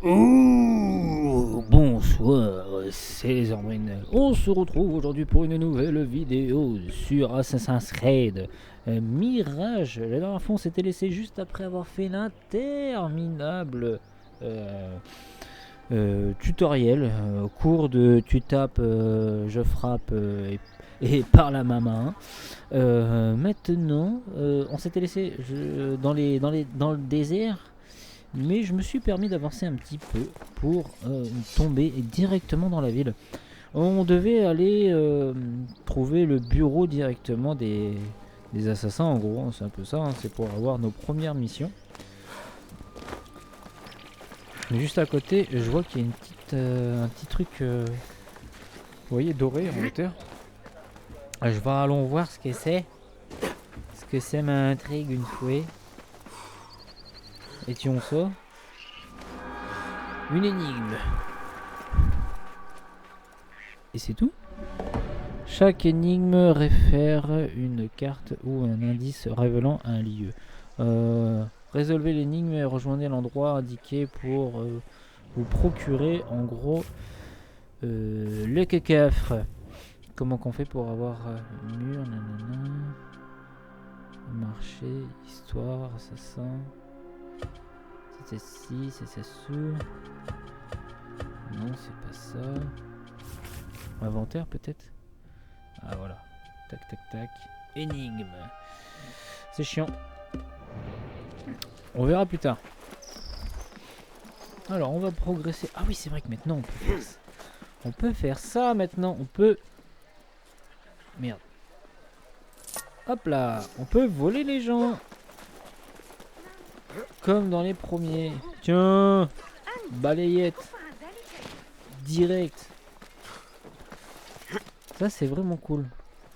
Oh, bonsoir, c'est Zorbrine. On se retrouve aujourd'hui pour une nouvelle vidéo sur Assassin's Creed Mirage. La dernière fois, on s'était laissé juste après avoir fait l'interminable tutoriel, cours de tu tapes, je frappe et parle à ma main. Maintenant, on s'était laissé dans le désert. Mais je me suis permis d'avancer un petit peu pour tomber directement dans la ville. On devait aller trouver le bureau directement des assassins, en gros, c'est un peu ça, hein, c'est pour avoir nos premières missions. Mais juste à côté, je vois qu'il y a un petit truc, vous voyez, doré en hauteur. Je vais allons voir ce que c'est. Ce que c'est m'intrigue une fois. Étions ça une énigme. Et c'est tout. Chaque énigme réfère une carte ou un indice révélant un lieu. Résolvez l'énigme et rejoignez l'endroit indiqué pour vous procurer en gros le coffre. Comment qu'on fait pour avoir mur, nanana, marché, histoire, assassin. C'est ci, c'est ça sous. Non, c'est pas ça. Inventaire peut-être. Ah voilà. Tac tac tac. Énigme. C'est chiant. On verra plus tard. Alors on va progresser. Ah oui c'est vrai que maintenant on peut faire ça. On peut faire ça maintenant. On peut... Merde. Hop là. On peut voler les gens. Comme dans les premiers. Tiens. Balayette. Direct. Ça c'est vraiment cool.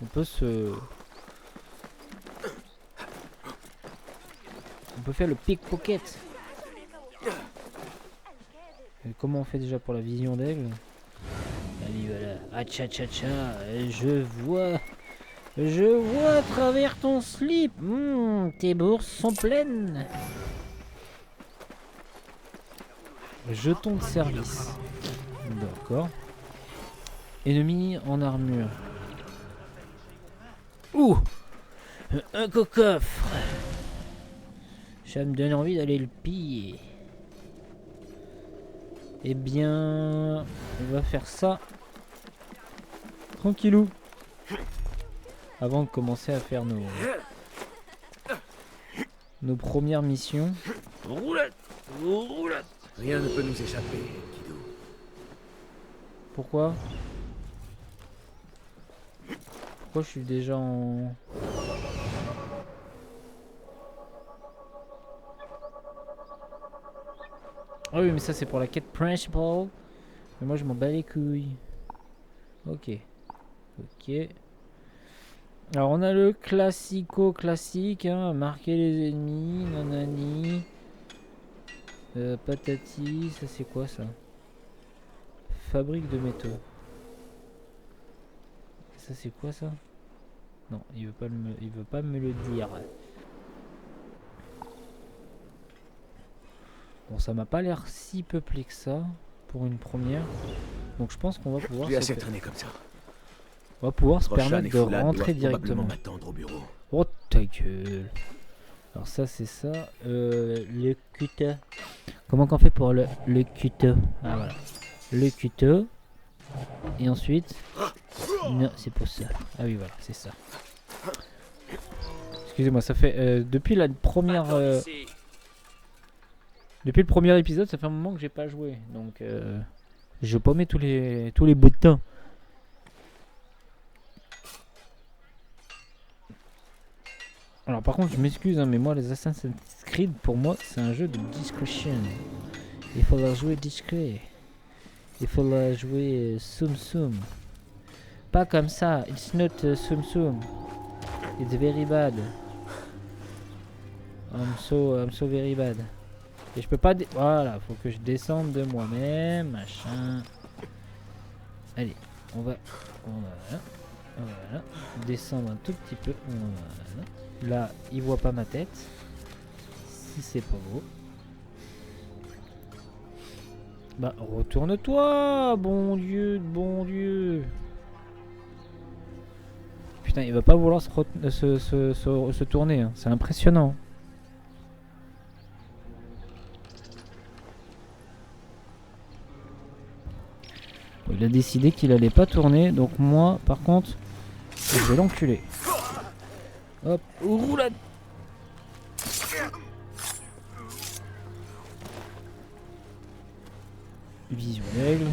On peut se... On peut faire le pickpocket. Et comment on fait déjà pour la vision d'aigle? Allez voilà. Ah tcha tcha tcha. Je vois à travers ton slip. Tes bourses sont pleines. Jeton de service. D'accord. Ennemi en armure. Ouh, un coffre. Ça me donne envie d'aller le piller. Eh bien, on va faire ça tranquillou. Avant de commencer à faire nos premières missions. Roulette, roulette. Rien ne peut nous échapper, Kido. Pourquoi je suis déjà en... Ah oui mais ça c'est pour la quête principal. Mais moi je m'en bats les couilles. Ok. Alors on a le classico classique, hein, marquer les ennemis, nanani. Patati, ça c'est quoi ça? Fabrique de métaux. Ça c'est quoi ça? Non, il veut pas me le dire. Bon, ça m'a pas l'air si peuplé que ça pour une première. Donc je pense qu'on va pouvoir comme ça. On va pouvoir se Roshan permettre et de Foulad rentrer doivent directement. m'attendre au bureau. Oh ta gueule. Alors ça c'est ça. Le cutter. Comment qu'on fait pour le cutter? Ah voilà. Le cutter. Et ensuite... Non, c'est pour ça. Ah oui voilà, c'est ça. Excusez-moi, ça fait... depuis la première... Depuis le premier épisode, ça fait un moment que j'ai pas joué. Donc je paumé tous les boutons. Alors par contre je m'excuse hein, mais moi les Assassin's Creed pour moi c'est un jeu de discrétion. Il faut la jouer discret. Il faut la jouer soum soum. Pas comme ça. It's not soum soum. It's very bad. I'm so very bad. Et je peux pas... Voilà, faut que je descende de moi-même, machin. Allez, on va... Voilà. Descendre un tout petit peu. Voilà. Là, il voit pas ma tête. Si c'est pas beau. Bah, retourne-toi. Bon Dieu, bon Dieu. Putain, il va pas vouloir se tourner. Hein. C'est impressionnant. Bon, il a décidé qu'il allait pas tourner. Donc moi, par contre, je vais l'enculer. Hop, roulade. Vision d'aigle.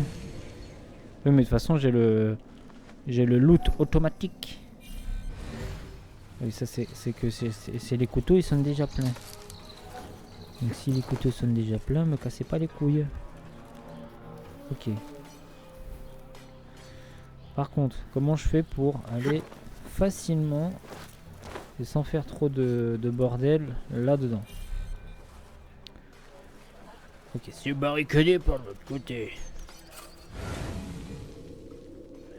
Oui, mais de toute façon, j'ai le loot automatique. Oui, ça c'est que c'est les couteaux, ils sont déjà pleins. Donc si les couteaux sont déjà pleins, me cassez pas les couilles. Ok. Par contre, comment je fais pour aller facilement et sans faire trop de bordel là-dedans? Ok, c'est barricadé par l'autre côté.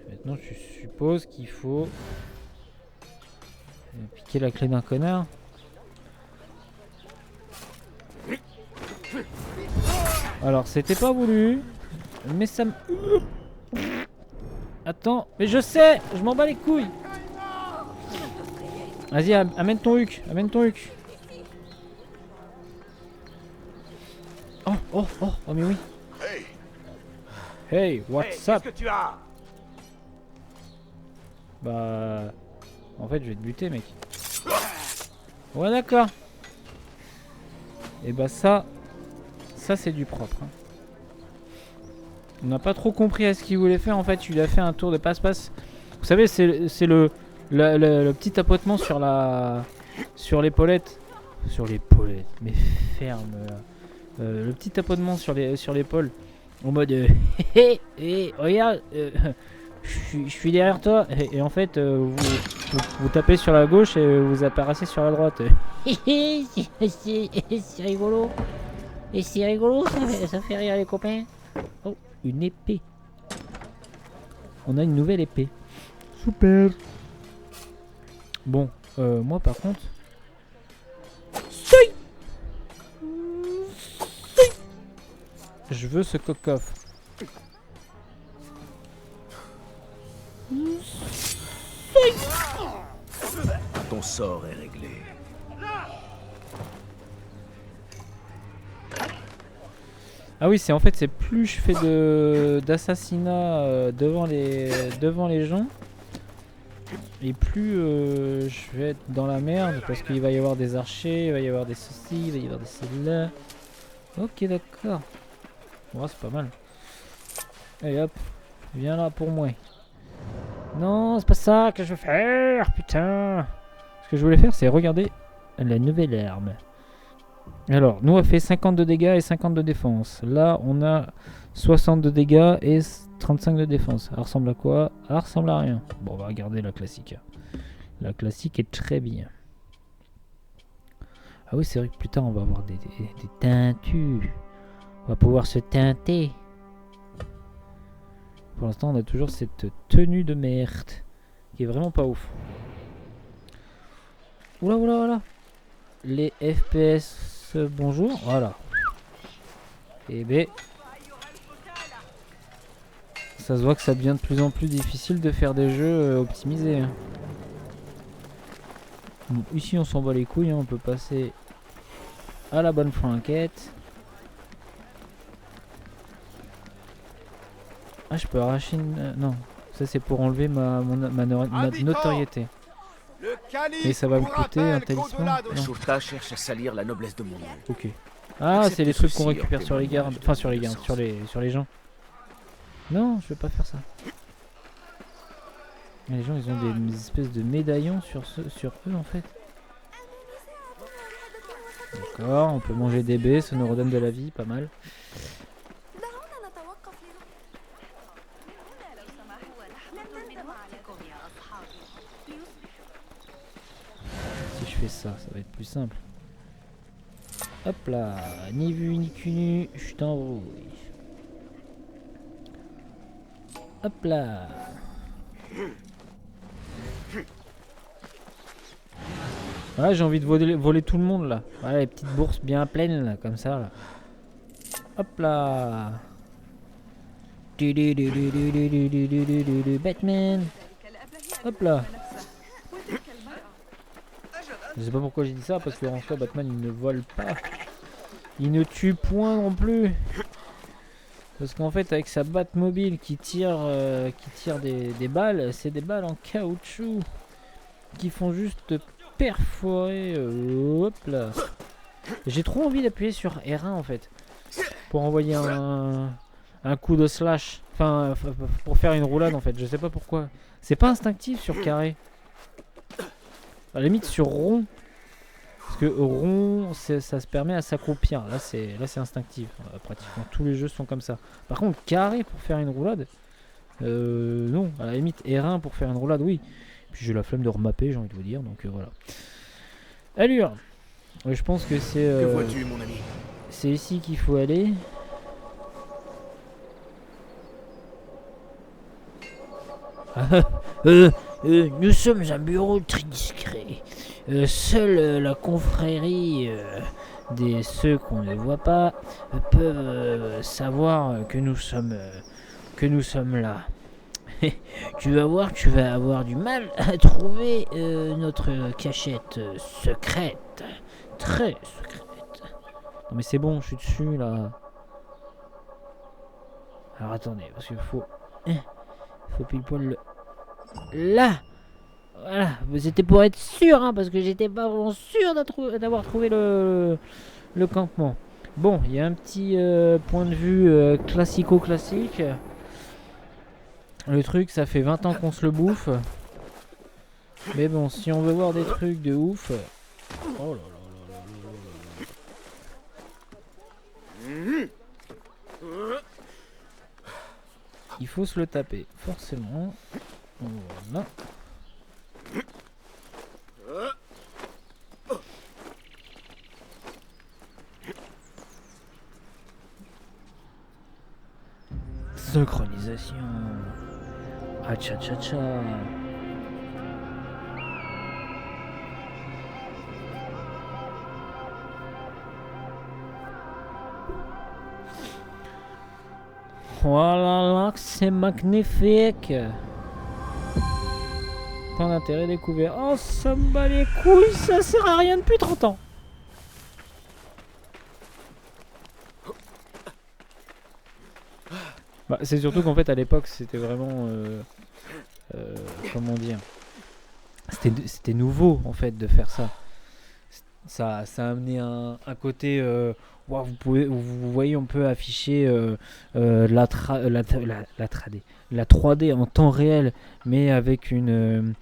Maintenant, je suppose qu'il faut piquer la clé d'un connard. Alors, c'était pas voulu, mais ça me... Attends, mais je sais, je m'en bats les couilles. Vas-y, amène ton huc, amène ton huc. Oh, oh, oh, oh, mais oui. Hey, Hey, what's up? qu'est-ce que tu as? Bah... En fait, je vais te buter, mec. Ouais, d'accord. Et bah ça c'est du propre. Hein. On n'a pas trop compris à ce qu'il voulait faire. En fait, il a fait un tour de passe-passe. Vous savez, c'est le petit tapotement sur l'épaulette. Sur l'épaulette, mais ferme là. Le petit tapotement sur l'épaule. En mode regarde, je suis derrière toi. Et en fait, vous tapez sur la gauche et vous apparaissez sur la droite. C'est rigolo. Et c'est rigolo, ça fait rire les copains. Oh, une épée. On a une nouvelle épée. Super. Bon, moi par contre... Je veux ce coffre. Ton sort est réglé. Ah oui, c'est en fait, c'est plus je fais d'assassinat devant les gens, et plus je vais être dans la merde, parce qu'il va y avoir des archers, il va y avoir des ceci, il va y avoir des celles-là. Ok, d'accord. Bon, c'est pas mal. Allez hop, viens là pour moi. Non, c'est pas ça que je veux faire, putain. Ce que je voulais faire, c'est regarder la nouvelle arme. Alors, nous on a fait 50 de dégâts et 50 de défense. Là, on a 60 de dégâts et 35 de défense. Elle ressemble à quoi? Elle ressemble à rien. Bon, on va regarder la classique. La classique est très bien. Ah oui, c'est vrai que plus tard, on va avoir des teintus. On va pouvoir se teinter. Pour l'instant, on a toujours cette tenue de merde qui est vraiment pas ouf. Oula, oula, oula. Les FPS, bonjour. Voilà. Et B. Ça se voit que ça devient de plus en plus difficile de faire des jeux optimisés. Hein. Bon, ici, on s'en bat les couilles. Hein. On peut passer à la bonne franquette. Ah, je peux arracher une... non, ça c'est pour enlever ma notoriété. Et ça va me coûter un talisman. Shurta cherche à salir la noblesse de mon nom. Ok. Ah, c'est les trucs qu'on récupère sur les gardes. Enfin, sur les gardes, sur les gens. Non, je vais pas faire ça. Les gens, ils ont des espèces de médaillons sur eux en fait. D'accord, on peut manger des baies, ça nous redonne de la vie, pas mal. Si je fais ça, ça va être plus simple. Hop là, ni vu ni cunu, je t'enrouille. Hop là. Ouais, j'ai envie de voler tout le monde là. Voilà, les petites bourses bien pleines là, comme ça là. Hop là. Batman. Hop là. Je sais pas pourquoi j'ai dit ça, parce que en soi Batman il ne vole pas. Il ne tue point non plus. Parce qu'en fait avec sa Batmobile qui tire des balles, c'est des balles en caoutchouc qui font juste perforer. Hop là. J'ai trop envie d'appuyer sur R1 en fait. Pour envoyer un coup de slash. Enfin, pour faire une roulade en fait. Je sais pas pourquoi. C'est pas instinctif sur carré. À la limite sur rond. Parce que rond, ça se permet à s'accroupir. Là c'est instinctif. Pratiquement tous les jeux sont comme ça. Par contre, carré pour faire une roulade. Non, à la limite R1 pour faire une roulade, oui. Puis j'ai la flemme de remapper, j'ai envie de vous dire. Donc voilà. Allure. Je pense que c'est. Que vois-tu, mon ami? C'est ici qu'il faut aller. Nous sommes un bureau très discret. Seule la confrérie des ceux qu'on ne voit pas peuvent savoir que nous sommes là. Tu vas voir, tu vas avoir du mal à trouver notre cachette secrète. Très secrète. Non mais c'est bon, je suis dessus là. Alors attendez, parce qu'il faut pile poil le... Là. Voilà, c'était pour être sûr, hein, parce que j'étais pas vraiment sûr d'avoir trouvé le campement. Bon, il y a un petit point de vue classico-classique. Le truc, ça fait 20 ans qu'on se le bouffe. Mais bon, si on veut voir des trucs de ouf... Oh là là là là là là. Il faut se le taper, forcément. Voilà. Synchronisation. Ah tcha tcha tcha. Voilà là, c'est magnifique. Point d'intérêt découvert. Oh, ça me bat les couilles, ça sert à rien depuis 30 ans. Bah, c'est surtout qu'en fait à l'époque c'était vraiment comment dire, c'était nouveau en fait de faire ça. Ça a amené un côté wow, vous voyez, on peut afficher la 3D en temps réel, mais avec une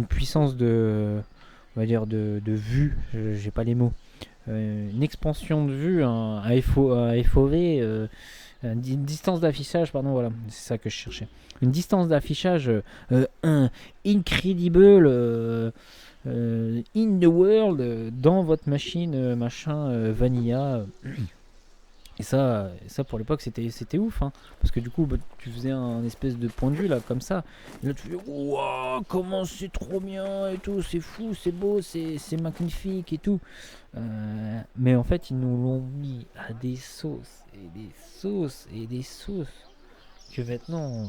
puissance de, on va dire, de vue, j'ai pas les mots, une expansion de vue, un FOV, une distance d'affichage, pardon, voilà, c'est ça que je cherchais. Une distance d'affichage incredible in the world, dans votre machine machin vanilla. Et ça pour l'époque c'était ouf, hein, parce que du coup bah, tu faisais un espèce de point de vue là comme ça. Et là tu fais waouh, comment c'est trop bien et tout, c'est fou, c'est beau, c'est magnifique et tout. Mais en fait ils nous l'ont mis à des sauces et des sauces et des sauces que maintenant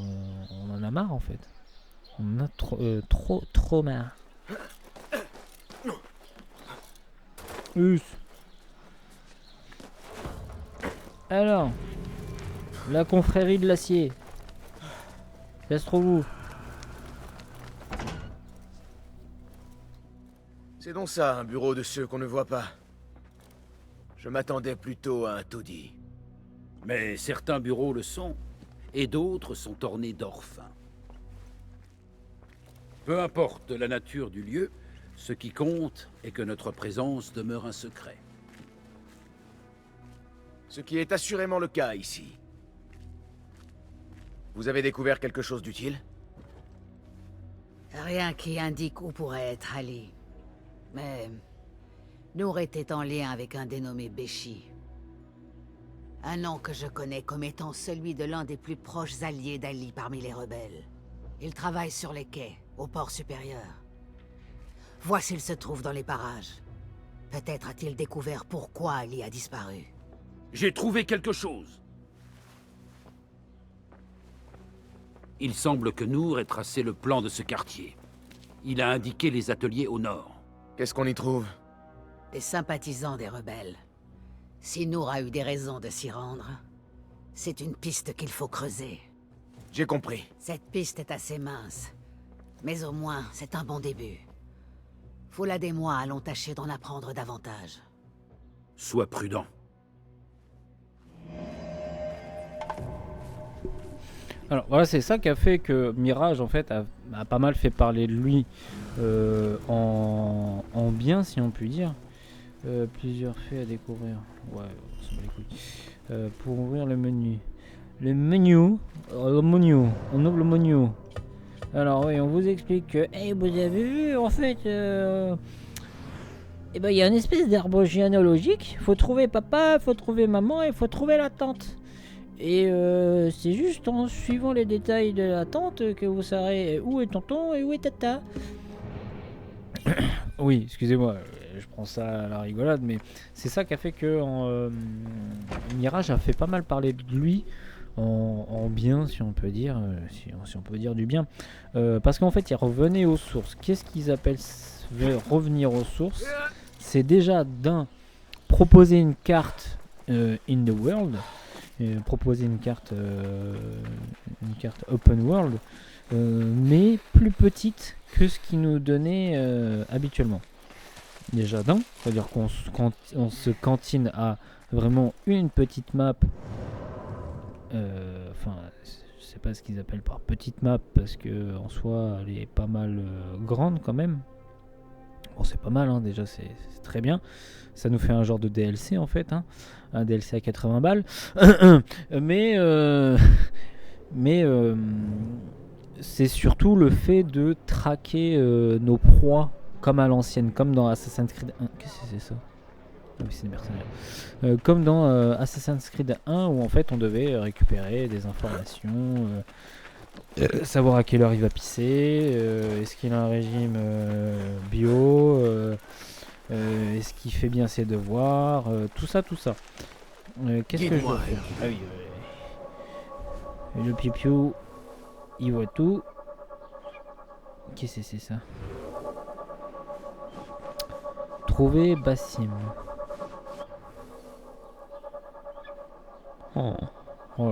on en a marre en fait. On en a trop marre. Alors, la confrérie de l'acier. Qu'est-ce que vous? C'est donc ça, un bureau de ceux qu'on ne voit pas. Je m'attendais plutôt à un taudis. Mais certains bureaux le sont, et d'autres sont ornés d'or fin. Peu importe la nature du lieu, ce qui compte est que notre présence demeure un secret. Ce qui est assurément le cas ici. Vous avez découvert quelque chose d'utile? Rien qui indique où pourrait être Ali. Mais Nour était en lien avec un dénommé Béchi. Un nom que je connais comme étant celui de l'un des plus proches alliés d'Ali parmi les rebelles. Il travaille sur les quais, au port supérieur. Vois s'il se trouve dans les parages. Peut-être a-t-il découvert pourquoi Ali a disparu. J'ai trouvé quelque chose. Il semble que Nour ait tracé le plan de ce quartier. Il a indiqué les ateliers au nord. Qu'est-ce qu'on y trouve? Des sympathisants des rebelles. Si Nour a eu des raisons de s'y rendre, c'est une piste qu'il faut creuser. J'ai compris. Cette piste est assez mince, mais au moins c'est un bon début. Foulad et moi allons tâcher d'en apprendre davantage. Sois prudent. Alors voilà, c'est ça qui a fait que Mirage en fait a pas mal fait parler de lui en bien, si on peut dire. Plusieurs faits à découvrir. Ouais, on s'en bat les couilles. Pour ouvrir le menu. Le menu. On ouvre le menu. Alors oui, on vous explique que, vous avez vu, en fait, il y a une espèce d'arbre généalogique. Faut trouver papa, faut trouver maman et faut trouver la tante. Et c'est juste en suivant les détails de la tante que vous saurez où est tonton et où est tata. Oui, excusez-moi, je prends ça à la rigolade, mais c'est ça qui a fait que Mirage a fait pas mal parler de lui en bien, si on peut dire, si on peut dire du bien. Parce qu'en fait, il revenait aux sources. Qu'est-ce qu'ils appellent revenir aux sources? C'est déjà proposer une carte in the world. Proposer une carte open world, mais plus petite que ce qu'ils nous donnait habituellement. Déjà c'est-à-dire qu'on se cantine à vraiment une petite map. Enfin, je sais pas ce qu'ils appellent par petite map parce que en soi, elle est pas mal grande quand même. Bon, c'est pas mal, déjà, c'est très bien. Ça nous fait un genre de DLC en fait, un DLC à 80 balles. mais c'est surtout le fait de traquer nos proies comme à l'ancienne, comme dans Assassin's Creed 1. Qu'est-ce que c'est ça? Ah oui, c'est des mercenaires. Comme dans Assassin's Creed 1 où en fait on devait récupérer des informations. Savoir à quelle heure il va pisser, est-ce qu'il a un régime bio, est-ce qu'il fait bien ses devoirs, tout ça. Qu'est-ce que je dois faire? Ah oui, le piou-piou, il voit tout. Qu'est-ce que c'est ça? Trouver Bassim. Oh là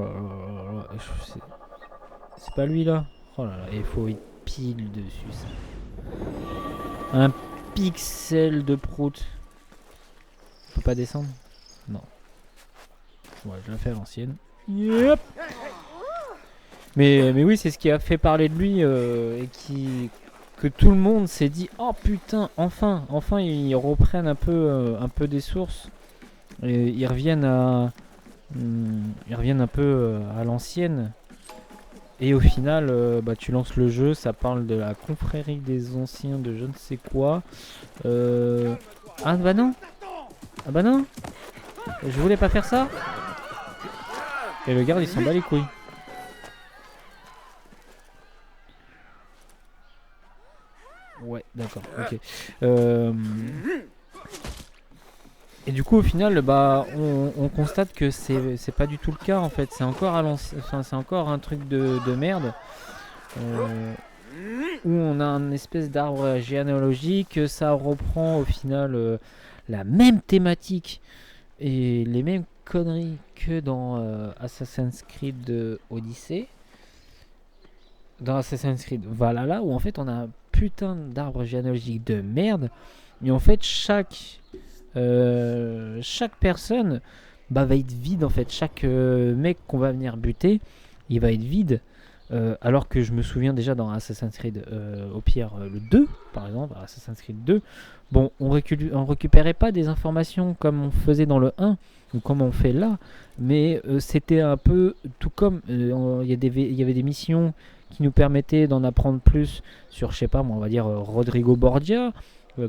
là, c'est pas lui là? Oh là là, il faut y pile dessus ça. Un pixel de prout. On peut pas descendre? Non. Ouais, je la fais à l'ancienne. Yep. Mais oui, c'est ce qui a fait parler de lui et que tout le monde s'est dit oh putain, enfin ils reprennent un peu des sources et ils reviennent un peu à l'ancienne. Et au final, tu lances le jeu, ça parle de la confrérie des anciens de je ne sais quoi. Ah bah non. Je voulais pas faire ça. Et le garde il s'en bat les couilles. Ouais, d'accord, ok. Et du coup au final on constate que c'est pas du tout le cas en fait, c'est encore à c'est encore un truc de merde où on a un espèce d'arbre généalogique, ça reprend au final la même thématique et les mêmes conneries que dans Assassin's Creed Odyssey, dans Assassin's Creed Valhalla où en fait on a un putain d'arbre généalogique de merde et en fait chaque personne va être vide en fait, chaque mec qu'on va venir buter il va être vide alors que je me souviens déjà dans Assassin's Creed au pire le 2 par exemple, Assassin's Creed 2 bon on récupérait pas des informations comme on faisait dans le 1 ou comme on fait là, mais c'était un peu tout comme il y avait des missions qui nous permettaient d'en apprendre plus sur je sais pas moi on va dire Rodrigo Borgia.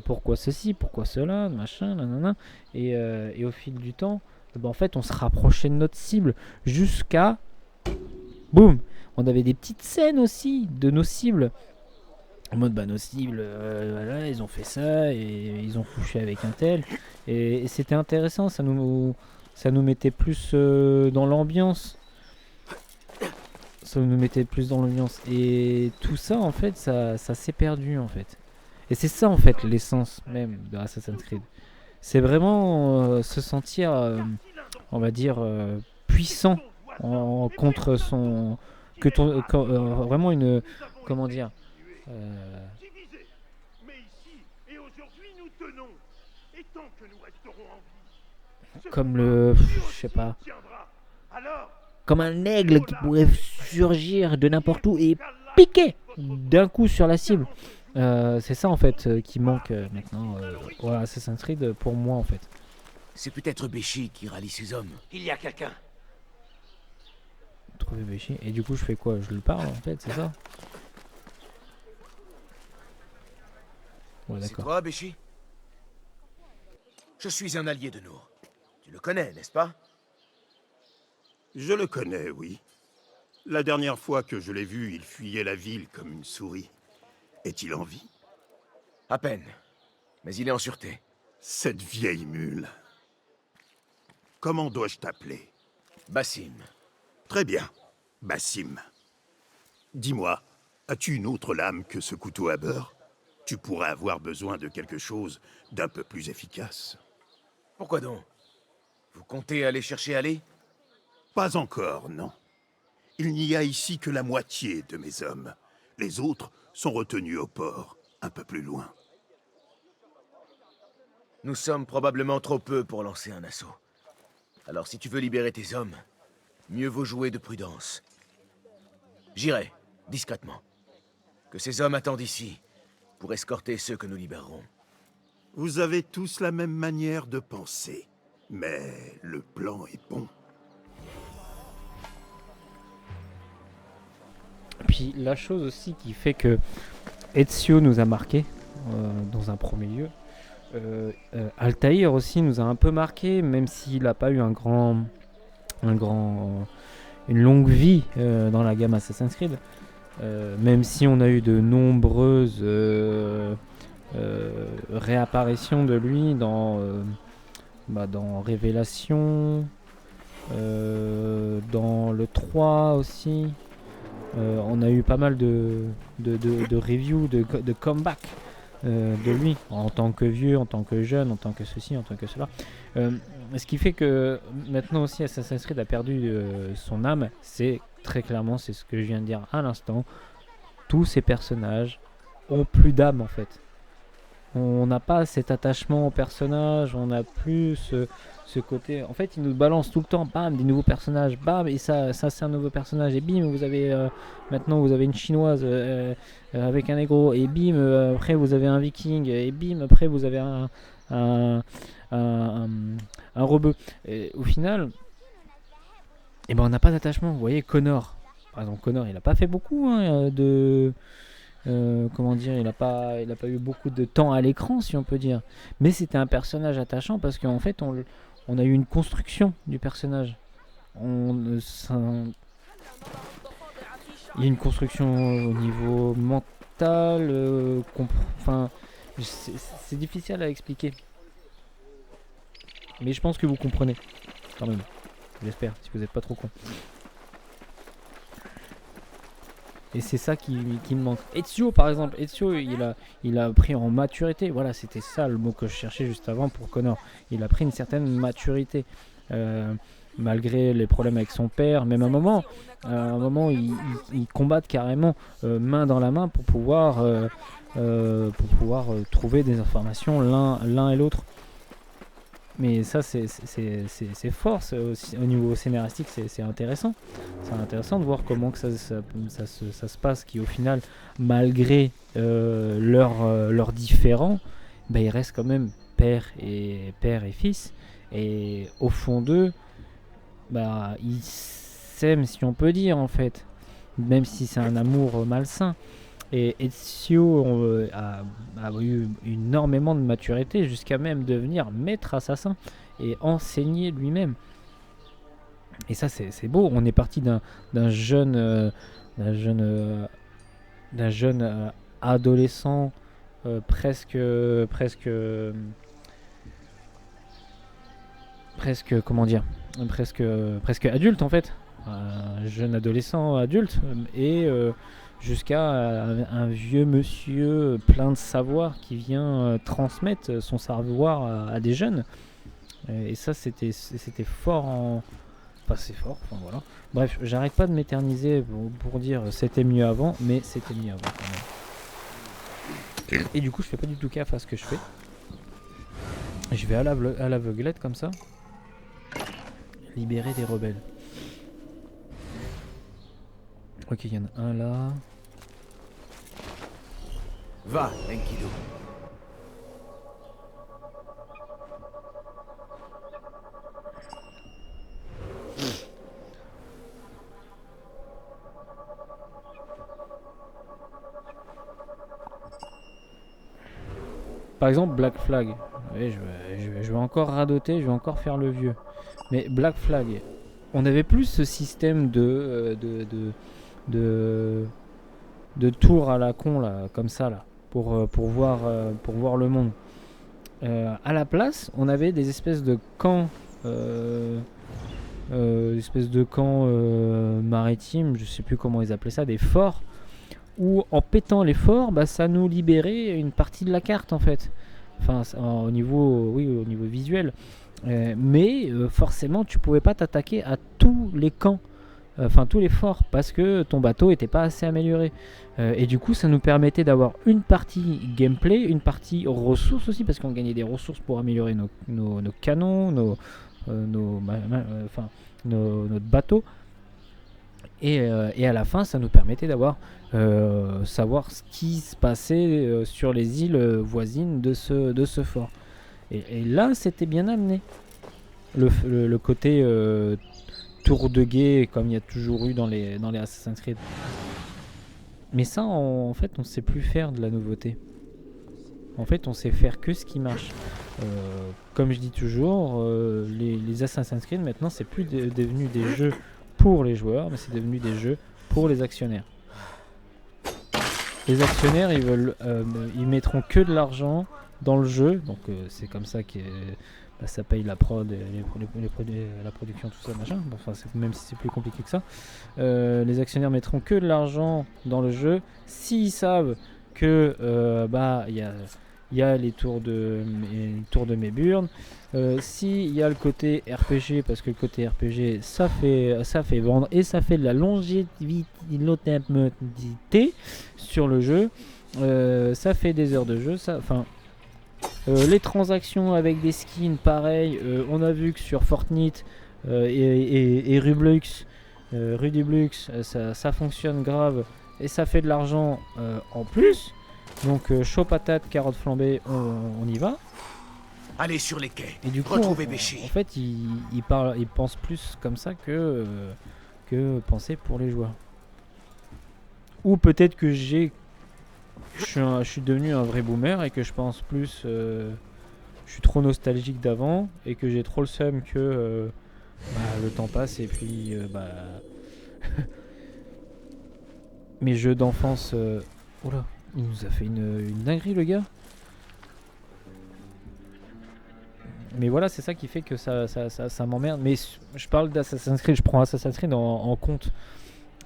Pourquoi ceci, pourquoi cela, machin, nanana. Et au fil du temps, en fait, on se rapprochait de notre cible jusqu'à... Boum. On avait des petites scènes aussi de nos cibles. En mode, nos cibles, voilà, ils ont fait ça, et ils ont couché avec un tel. Et c'était intéressant, ça nous mettait plus dans l'ambiance. Ça nous mettait plus dans l'ambiance. Et tout ça, en fait, ça s'est perdu, en fait. Et c'est ça, en fait, l'essence même de Assassin's Creed. C'est vraiment se sentir, on va dire, puissant contre son... vraiment une... Comment dire Divisés. Mais ici et aujourd'hui, nous tenons. Et tant que nous resterons en vie, ce Comme combat, le... lui Je aussi sais pas. se tiendra. Alors, Comme un aigle qui pourrait surgir de n'importe où et piquer d'un coup sur la cible. C'est ça en fait qui manque maintenant. Voilà, Assassin's Creed pour moi en fait. C'est peut-être Béchi qui rallie ses hommes. Il y a quelqu'un. Trouver Béchi. Et du coup je fais quoi? Je lui parle en fait, c'est ça? Ouais C'est d'accord. toi, Béchi? Je suis un allié de Nour. Tu le connais, n'est-ce pas? je le connais, oui. La dernière fois que je l'ai vu, il fuyait la ville comme une souris. Est-il en vie? À peine. Mais il est en sûreté. Cette vieille mule. Comment dois-je t'appeler? Bassim. Très bien, Bassim. Dis-moi, as-tu une autre lame que ce couteau à beurre? Tu pourrais avoir besoin de quelque chose d'un peu plus efficace. Pourquoi donc? Vous comptez aller chercher Ali? Pas encore, non. Il n'y a ici que la moitié de mes hommes. Les autres sont retenus au port, un peu plus loin. Nous sommes probablement trop peu pour lancer un assaut. Alors si tu veux libérer tes hommes, mieux vaut jouer de prudence. J'irai, discrètement. Que ces hommes attendent ici, pour escorter ceux que nous libérerons. Vous avez tous la même manière de penser, mais le plan est bon. Puis la chose aussi qui fait que Ezio nous a marqué dans un premier lieu. Altaïr aussi nous a un peu marqué, même s'il n'a pas eu une longue vie dans la gamme Assassin's Creed. Même si on a eu de nombreuses réapparitions de lui dans Révélation, dans le 3 aussi. On a eu pas mal de reviews, de comeback de lui, en tant que vieux, en tant que jeune, en tant que ceci, en tant que cela. Ce qui fait que maintenant aussi Assassin's Creed a perdu son âme, c'est très clairement, c'est ce que je viens de dire à l'instant, tous ces personnages ont plus d'âme en fait. On n'a pas cet attachement au personnage, on n'a plus ce côté. En fait, ils nous balancent tout le temps, bam, des nouveaux personnages, bam, et ça c'est un nouveau personnage, et bim, vous avez maintenant vous avez une chinoise avec un négro, et bim, après vous avez un viking, et bim, après vous avez un rebeu. Et au final, eh ben, on n'a pas d'attachement. Vous voyez, Connor, par exemple, Connor, il n'a pas fait beaucoup comment dire, il n'a pas eu beaucoup de temps à l'écran, si on peut dire. Mais c'était un personnage attachant parce qu'en fait, on a eu une construction du personnage. Il y a une construction au niveau mental. Enfin, c'est difficile à expliquer. Mais je pense que vous comprenez, quand même. J'espère, si vous n'êtes pas trop con. Et c'est ça qui me manque. Ezio par exemple, Ezio il a pris en maturité, voilà c'était ça le mot que je cherchais juste avant pour Connor. Il a pris une certaine maturité, malgré les problèmes avec son père, même à un moment ils combattent carrément main dans la main pour pouvoir trouver des informations l'un et l'autre. Mais ça c'est fort, au niveau scénaristique c'est intéressant. C'est intéressant de voir comment que ça se passe, qui au final, malgré leurs différends, bah, ils restent quand même père et fils. Et au fond d'eux, bah, ils s'aiment, si on peut dire en fait, même si c'est un amour malsain. Et Ezio a eu énormément de maturité jusqu'à même devenir maître assassin et enseigner lui-même. Et ça c'est beau. On est parti d'un jeune adolescent presque comment dire, presque adulte en fait. un jeune adolescent adulte et jusqu'à un vieux monsieur plein de savoir qui vient transmettre son savoir à des jeunes. Et ça, c'était fort en... Enfin, c'est fort, enfin voilà. Bref, j'arrête pas de m'éterniser pour dire c'était mieux avant, mais c'était mieux avant quand même. Et du coup, je fais pas du tout gaffe à ce que je fais. Je vais à l'aveuglette comme ça. Libérer des rebelles. Ok, il y en a un là. Va, Enkidu. Par exemple, Black Flag. Oui, je vais encore radoter, je vais encore faire le vieux. Mais Black Flag, on avait plus ce système de tours à la con là, comme ça là, pour voir le monde. À la place, on avait des espèces de camps, maritimes, je sais plus comment ils appelaient ça, des forts, où en pétant les forts, bah, ça nous libérait une partie de la carte en fait. Enfin, au niveau visuel. Mais forcément, tu pouvais pas t'attaquer à tous les camps, enfin tous les forts, parce que ton bateau était pas assez amélioré. Et du coup, ça nous permettait d'avoir une partie gameplay, une partie ressources aussi, parce qu'on gagnait des ressources pour améliorer nos canons, notre bateau. Et à la fin, ça nous permettait d'avoir savoir ce qui se passait sur les îles voisines de ce fort. Et là, c'était bien amené. Le côté tour de guet, comme il y a toujours eu dans les Assassin's Creed. Mais ça, en fait, on sait plus faire de la nouveauté. En fait, on sait faire que ce qui marche. Comme je dis toujours, les Assassin's Creed, maintenant, c'est plus devenu des jeux pour les joueurs, mais c'est devenu des jeux pour les actionnaires. Les actionnaires, ils mettront que de l'argent dans le jeu, donc c'est comme ça que ça paye la prod, la production, tout ça, machin. Enfin, même si c'est plus compliqué que ça. Les actionnaires mettront que de l'argent dans le jeu s'ils savent que il y a les tours de Méburn. S'il y a le côté RPG, parce que le côté RPG ça fait vendre et ça fait de la longévité sur le jeu, ça fait des heures de jeu, les transactions avec des skins pareil, on a vu que sur Fortnite et Rublux, Rudiblux, ça fonctionne grave et ça fait de l'argent en plus. Donc chaud patate, carotte flambée, on y va. Allez sur les quais. Et du coup, retrouvez Béchi. En fait, il pense plus comme ça que penser pour les joueurs. Ou peut-être que je suis devenu un vrai boomer et que je pense plus, je suis trop nostalgique d'avant et que j'ai trop le seum que le temps passe et puis mes jeux d'enfance. Oula, il nous a fait une dinguerie le gars. Mais voilà, c'est ça qui fait que ça m'emmerde. Mais je parle d'Assassin's Creed, je prends Assassin's Creed en compte.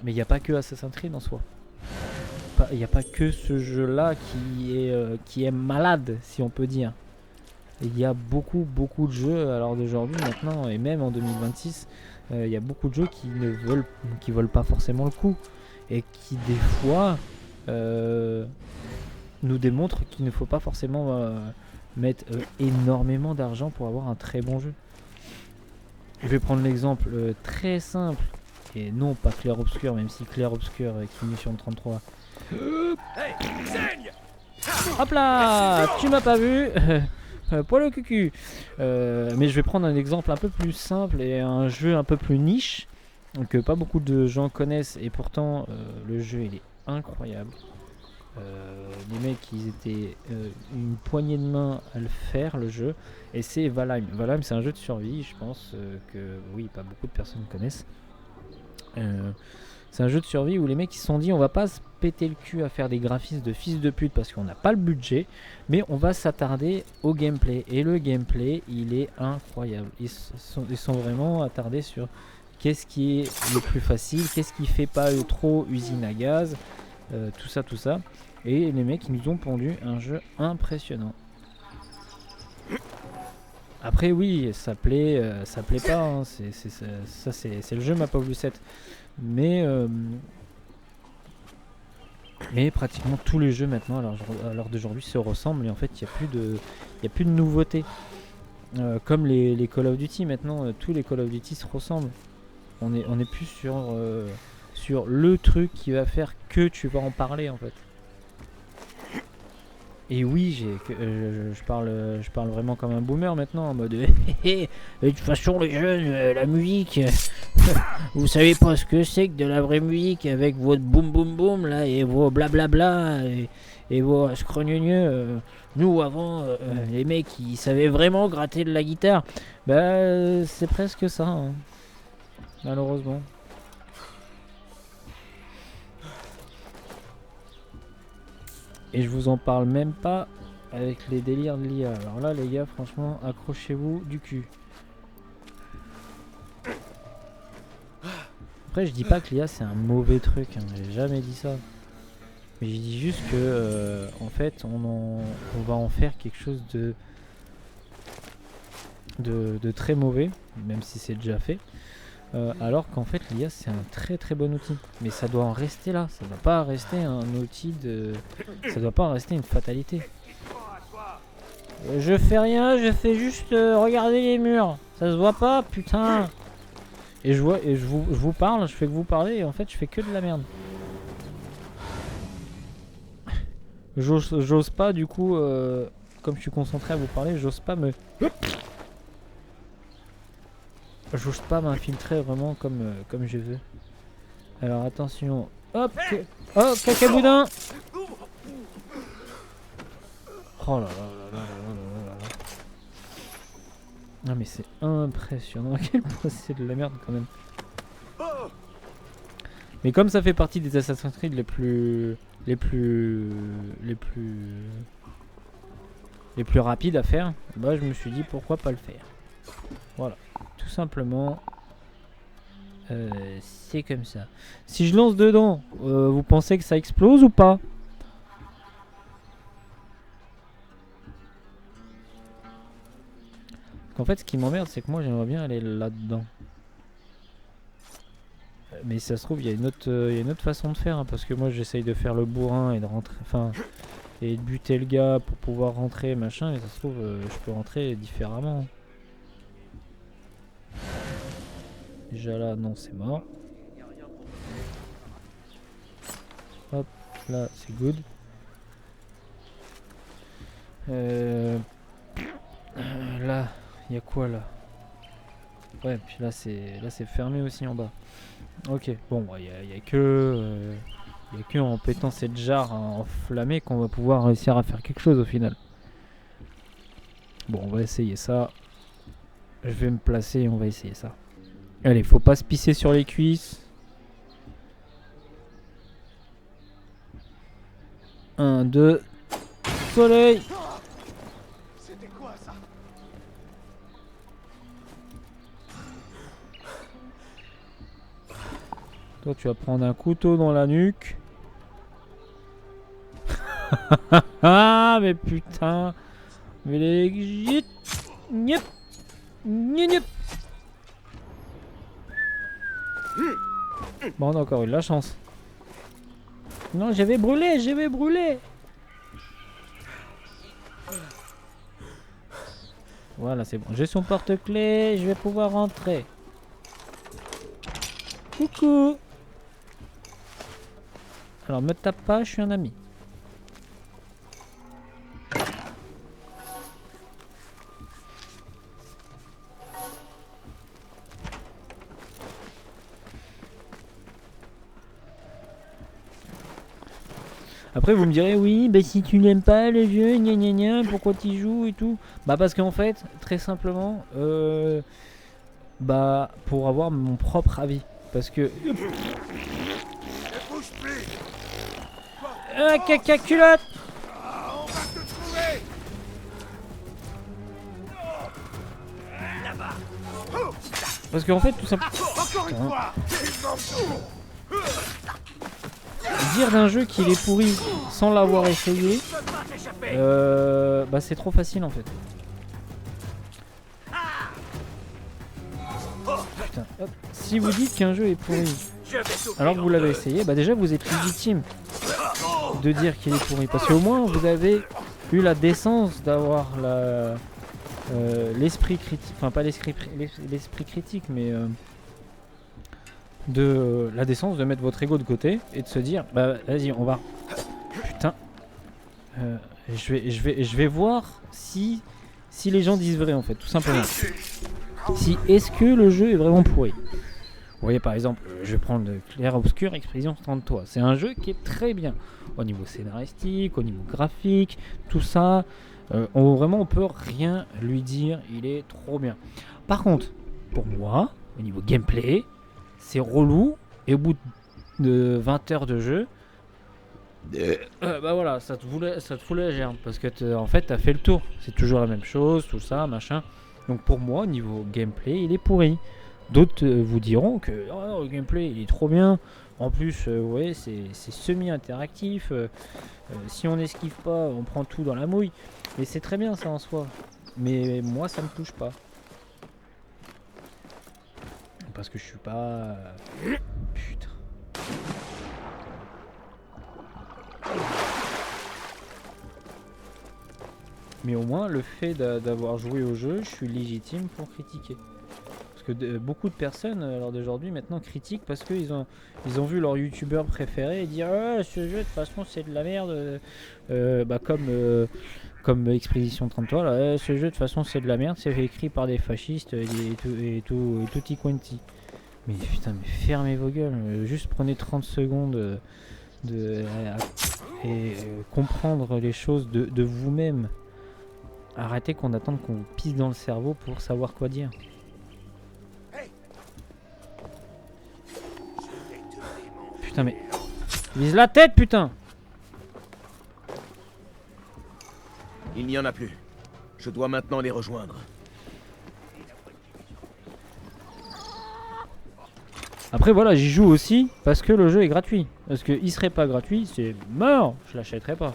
Mais il n'y a pas que Assassin's Creed en soi. Il n'y a pas que ce jeu-là qui est malade, si on peut dire. Il y a beaucoup de jeux à l'heure d'aujourd'hui maintenant, et même en 2026, il y a beaucoup de jeux qui veulent pas forcément le coup. Et qui des fois nous démontrent qu'il ne faut pas forcément mettre énormément d'argent pour avoir un très bon jeu. Je vais prendre l'exemple très simple, et non pas Clair Obscur, même si Clair Obscur avec Munition 33. Hop là, tu m'as pas vu. Poil au cucu. Mais je vais prendre un exemple un peu plus simple et un jeu un peu plus niche que pas beaucoup de gens connaissent, et pourtant le jeu il est incroyable. Les mecs ils étaient une poignée de main à le faire, le jeu, et c'est Valheim. Valheim, c'est un jeu de survie, je pense que oui, pas beaucoup de personnes connaissent. C'est un jeu de survie où les mecs ils se sont dit on va pas se péter le cul à faire des graphismes de fils de pute parce qu'on n'a pas le budget, mais on va s'attarder au gameplay, et le gameplay il est incroyable. Ils sont vraiment attardés sur qu'est-ce qui est le plus facile, qu'est-ce qui fait pas trop usine à gaz, tout ça. Et les mecs ils nous ont pondu un jeu impressionnant. Après oui, ça plaît pas, hein. C'est le jeu Map of Lucette. Mais pratiquement tous les jeux maintenant à l'heure d'aujourd'hui se ressemblent et en fait il n'y a plus de nouveautés. Comme les Call of Duty maintenant, tous les Call of Duty se ressemblent. On est plus sur le truc qui va faire que tu vas en parler en fait. Et oui, je parle vraiment comme un boomer maintenant, en mode de toute façon les jeunes, la musique, vous savez pas ce que c'est que de la vraie musique avec votre boum boum boum là et vos blablabla et vos scrogneux. Nous avant, les mecs ils savaient vraiment gratter de la guitare. Bah c'est presque ça, hein, malheureusement. Et je vous en parle même pas avec les délires de l'IA. Alors là les gars, franchement, accrochez-vous du cul. Après je dis pas que l'IA c'est un mauvais truc, hein, j'ai jamais dit ça. Mais je dis juste que en fait on va en faire quelque chose de très mauvais, même si c'est déjà fait. Alors qu'en fait l'IA c'est un très très bon outil, mais ça doit en rester là, ça doit pas rester un outil ça doit pas en rester une fatalité. Je fais rien, je fais juste regarder les murs, ça se voit pas, putain. Et je vous parle, je fais que vous parler et en fait je fais que de la merde. J'ose pas du coup, comme je suis concentré à vous parler, j'ose pas m'infiltrer vraiment comme je veux. Alors attention. Hop. Oh, cacaboudin. Oh là là là là là là là. Non mais c'est impressionnant à quel point c'est de la merde quand même. Mais comme ça fait partie des Assassin's Creed les plus rapides à faire, bah je me suis dit pourquoi pas le faire. Voilà, tout simplement. C'est comme ça. Si je lance dedans, vous pensez que ça explose ou pas? En fait, ce qui m'emmerde, c'est que moi j'aimerais bien aller là-dedans. Mais si ça se trouve, il y a une autre façon de faire, hein, parce que moi j'essaye de faire le bourrin et de rentrer, enfin, et de buter le gars pour pouvoir rentrer, machin, et ça se trouve, je peux rentrer différemment. Déjà là, non, c'est mort. Hop, là, c'est good. Là, il y a quoi là? Ouais, puis là c'est fermé aussi en bas. Ok, bon, il y a que en pétant cette jarre enflammée qu'on va pouvoir réussir à faire quelque chose au final. Bon, on va essayer ça. Je vais me placer et on va essayer ça. Allez, faut pas se pisser sur les cuisses. 1, 2, soleil. C'était quoi ça? Toi, tu vas prendre un couteau dans la nuque. Ah, mais putain. Mais les... Nyep. Nyep. Bon, on a encore eu de la chance. Non, je vais brûler. Voilà, c'est bon. J'ai son porte-clés, je vais pouvoir rentrer. Coucou. Alors, me tape pas, je suis un ami. Après vous me direz oui, bah si tu n'aimes pas le jeu, gna gna gna, pourquoi tu joues et tout. Bah parce qu'en fait, très simplement, bah pour avoir mon propre avis. Parce que... caca culotte. On va te trouver. Parce qu'en fait, tout simplement... Dire d'un jeu qu'il est pourri sans l'avoir essayé, bah c'est trop facile en fait. Putain, hop. Si vous dites qu'un jeu est pourri alors que vous l'avez essayé, bah déjà vous êtes légitime de dire qu'il est pourri. Parce qu'au moins vous avez eu la décence d'avoir l'esprit critique, enfin pas l'esprit critique, mais de la décence de mettre votre ego de côté et de se dire bah vas-y on va. Putain, je vais voir si les gens disent vrai en fait, tout simplement. Si est-ce que le jeu est vraiment pourri. Vous voyez par exemple, je vais prendre Clair Obscur Expédition 33. C'est un jeu qui est très bien au niveau scénaristique, au niveau graphique, tout ça. On peut rien lui dire, il est trop bien. Par contre, pour moi, au niveau gameplay, c'est relou et au bout de 20 heures de jeu, bah voilà, ça te fout la gerbe parce que en fait, t'as fait le tour. C'est toujours la même chose, tout ça, machin. Donc pour moi, au niveau gameplay, il est pourri. D'autres vous diront que le gameplay il est trop bien. En plus, ouais, c'est semi-interactif. Si on n'esquive pas, on prend tout dans la mouille. Et c'est très bien ça en soi. Mais moi, ça me touche pas. Parce que je suis pas... Putain. Mais au moins, le fait d'avoir joué au jeu, je suis légitime pour critiquer. Parce que beaucoup de personnes, alors d'aujourd'hui, maintenant critiquent parce qu'ils ont vu leur youtubeur préféré et dire ah, ce jeu de toute façon c'est de la merde. Comme Expédition 33, là, ce jeu de toute façon c'est de la merde, c'est écrit par des fascistes et tutti quanti. Mais putain, mais fermez vos gueules, juste prenez 30 secondes et comprendre les choses de vous-même. Arrêtez qu'on attende qu'on vous pisse dans le cerveau pour savoir quoi dire. Putain mais... Vise la tête putain. Il n'y en a plus. Je dois maintenant les rejoindre. Après voilà, j'y joue aussi parce que le jeu est gratuit. Parce que il serait pas gratuit, c'est mort. Je l'achèterais pas.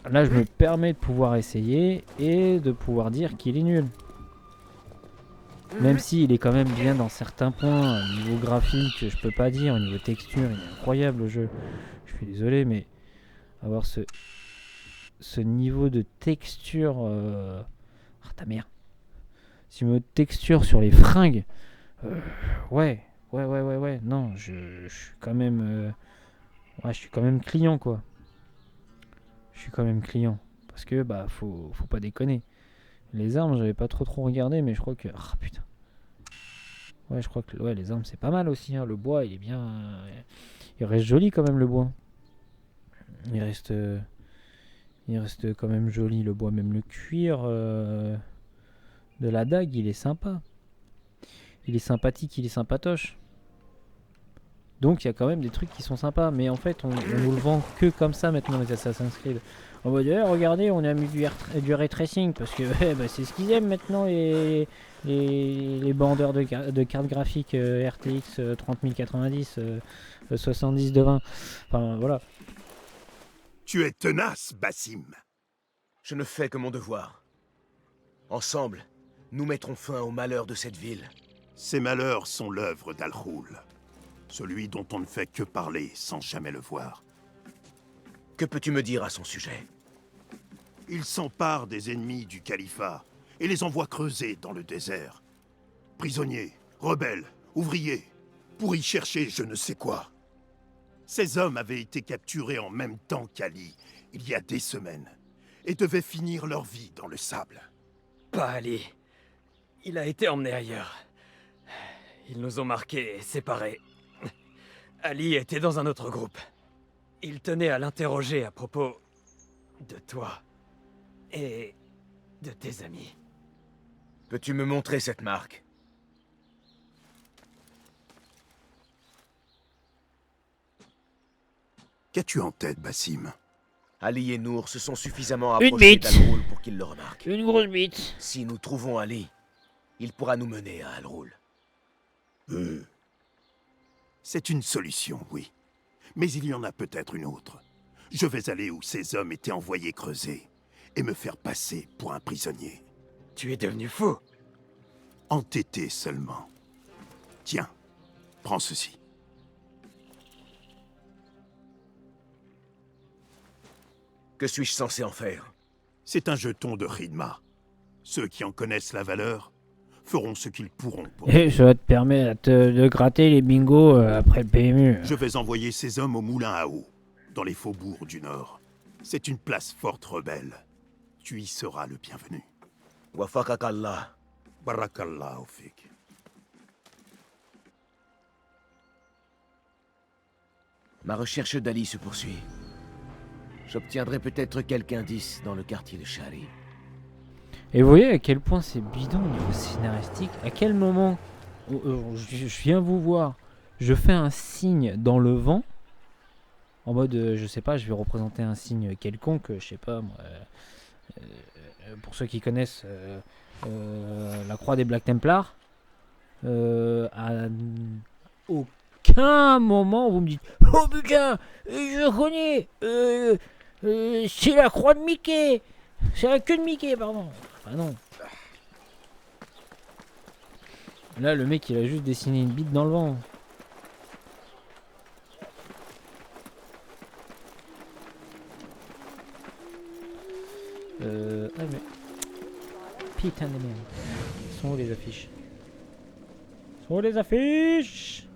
Là je me permets de pouvoir essayer et de pouvoir dire qu'il est nul. Même s'il est quand même bien dans certains points, au niveau graphique, je peux pas dire, au niveau texture, il est incroyable le jeu. Je suis désolé, mais avoir ce niveau de texture... Ah ta mère. Ce niveau de texture sur les fringues, ouais, non, je suis quand même... je suis quand même client, quoi. Je suis quand même client. Parce que, bah, faut pas déconner. Les armes, j'avais pas trop regardé, mais je crois que... Ah, putain. Ouais, je crois que ouais, les armes, c'est pas mal aussi. Hein. Le bois, il est bien... Il reste joli, quand même, le bois. Il reste quand même joli, le bois. Même le cuir de la dague, il est sympa. Il est sympathique, il est sympatoche. Donc, il y a quand même des trucs qui sont sympas. Mais en fait, on nous le vend que comme ça, maintenant, les Assassin's Creed. On va dire, regardez, on a mis du ray tracing parce que c'est ce qu'ils aiment maintenant les bandeurs de cartes graphiques RTX 3090 70 de 20. Enfin voilà. Tu es tenace, Basim. Je ne fais que mon devoir. Ensemble, nous mettrons fin au malheur de cette ville. Ces malheurs sont l'œuvre d'Al-Ghul, celui dont on ne fait que parler sans jamais le voir. Que peux-tu me dire à son sujet? Il s'empare des ennemis du califat et les envoie creuser dans le désert. Prisonniers, rebelles, ouvriers, pour y chercher je ne sais quoi. Ces hommes avaient été capturés en même temps qu'Ali, il y a des semaines, et devaient finir leur vie dans le sable. Pas Ali. Il a été emmené ailleurs. Ils nous ont marqués et séparés. Ali était dans un autre groupe. Il tenait à l'interroger à propos de toi et de tes amis. Peux-tu me montrer cette marque? Qu'as-tu en tête, Basim? Ali et Nour se sont suffisamment Une approchés bite. d'Al-Ghul pour qu'ils le remarquent. Une grosse bite. Si nous trouvons Ali, il pourra nous mener à Al-Roul. C'est une solution, oui. Mais il y en a peut-être une autre. Je vais aller où ces hommes étaient envoyés creuser et me faire passer pour un prisonnier. Tu es devenu fou. Entêté seulement. Tiens, prends ceci. Que suis-je censé en faire? C'est un jeton de Ridma. Ceux qui en connaissent la valeur feront ce qu'ils pourront pour. Et ça te permet de gratter les bingos après le PMU. Je vais envoyer ces hommes au moulin à eau, dans les faubourgs du Nord. C'est une place forte rebelle. Tu y seras le bienvenu. Wafakak Allah. Barakallahu fik. Ma recherche d'Ali se poursuit. J'obtiendrai peut-être quelques indices dans le quartier de Shari. Et vous voyez à quel point c'est bidon au niveau scénaristique. À quel moment je viens vous voir, je fais un signe dans le vent, en mode, je sais pas, je vais représenter un signe quelconque, je sais pas moi. Pour ceux qui connaissent la croix des Black Templars, à aucun moment vous me dites oh putain, je connais, c'est la croix de Mickey, c'est la queue de Mickey, pardon. Ah non. Là, le mec, il a juste dessiné une bite dans le vent. Ah mais... Putain de merde. Sont où les affiches? Sont où les affiches?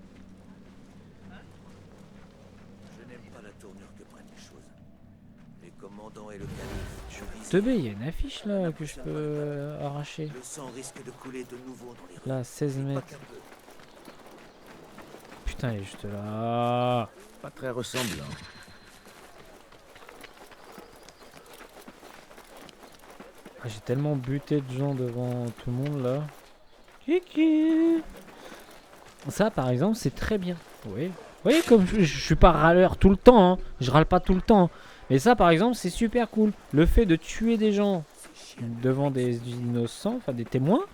Je n'aime pas la tournure que prennent les choses. Les commandants et le calife, je vise. Teubé, il y a une affiche là que je peux arracher. Le sang risque de couler de nouveau dans les rues. Là, 16 Pas mètres. qu'un peu. Putain, il est juste là. Pas très ressemblant. Ah, j'ai tellement buté de gens devant tout le monde là. Kiki. Ça par exemple c'est très bien. Oui. Vous voyez comme je suis pas râleur tout le temps, hein. Je râle pas tout le temps. Mais ça par exemple c'est super cool. Le fait de tuer des gens devant des innocents, enfin des témoins,